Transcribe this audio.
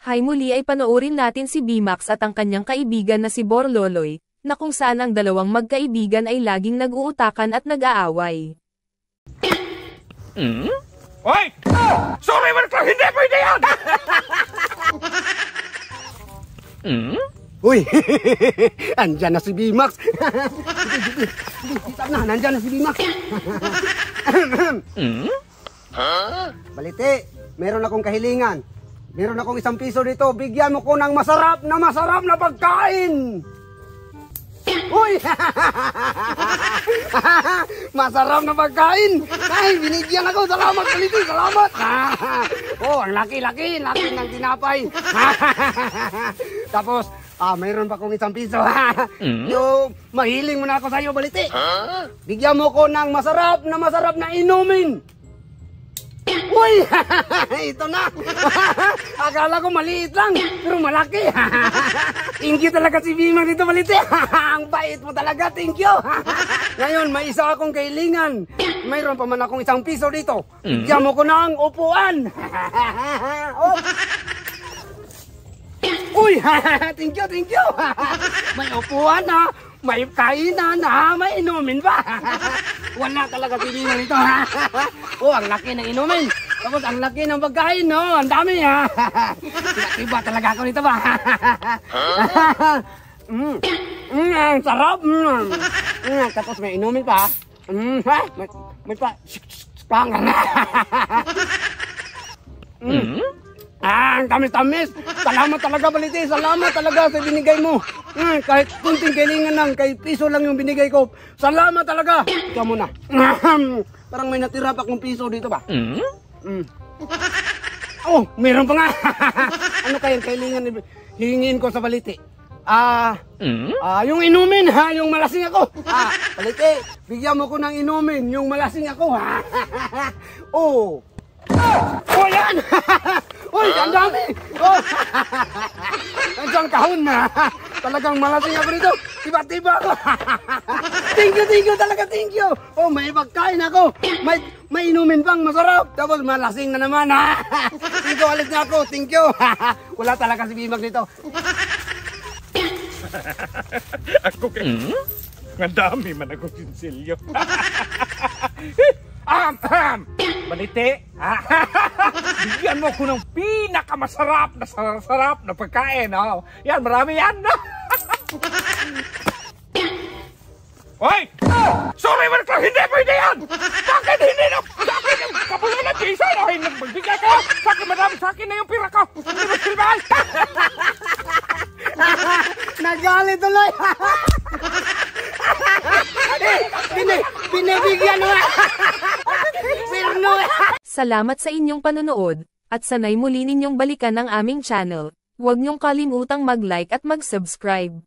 Hay muli ay panoorin natin si Bimax at ang kanyang kaibigan na si Borloloy, na kung saan ang dalawang magkaibigan ay laging nag-uutakan at nag-aaway. Hoy! Sorry man ka, hindi pwede yan! Uy! Andyan na si Bimax! Nandyan na si Bimax! Balite, meron akong kahilingan. Meron akong 1 piso dito. Bigyan mo ko ng masarap na pagkain! Uy! Masarap na pagkain! Ay, binigyan ako! Salamat, Balite! Salamat! Oh, ang laki ng tinapay! Tapos, mayroon pa akong 1 piso. Yo, mahiling mo na ako sa'yo, Balite. Bigyan mo ko ng masarap na inumin. Uy! Ito na! Akala ko maliit lang, pero malaki. Thank you talaga si Bimang dito, Balite. Ang bait mo talaga, thank you. Ngayon, may isa akong kailingan. Mayroon pa man akong 1 piso dito. Bigyan mo ko ng upuan. Oh. Uy! Thank you! May upuan na, may kainan na, may inumin pa. Wala talaga pilihan ito. Oh, ang laki ng inumin. Tapos ang laki ng pagkain, no? Ang dami, ha? Iba talaga ako nito ba? Ang sarap. Tapos may inumin pa. May pa. Ang tamis-tamis. Salamat talaga, Balite. Salamat talaga sa binigay mo. Kahit kunting kailangan lang, kahit piso lang yung binigay ko. Salamat talaga. Ikaw muna. Parang may natira pa akong piso dito ba? Oh, meron pa nga. Ano kayang kailangan hingin ko sa Balite? Yung inumin, ha? Yung malasing ako. Balite, bigyan mo ko ng inumin. Yung malasing ako, ha? Oh. Oh, yan! Uy, ang dami! Oh! Nandiyan kahon na! Talagang malasing ako nito! Tiba-tiba ako! Thank you talaga, thank you! Oh, may pagkain ako! May inumin pang masarap! Tapos malasing na naman, ha! Dito, alis na ako! Thank you! Wala talaga si Bimag nito! Ako kay... Ang dami man ako sinsilyo. Balite, bigyan mo ko ng pinakamasarap na pagkain. Oh. Yan, marami yan. Hoy! Sorry man ka, hindi pwede yan! Bakit hindi na? Bakit yung kapulo na tisa na nagbigay ko? Sakin madami, sakin na yung pira ko. Hindi mo silbahan. Nagalit tuloy! Binibigyan mo! Salamat sa inyong panonood, at sanay muli ninyong balikan ang aming channel. Huwag niyong kalimutang mag-like at mag-subscribe.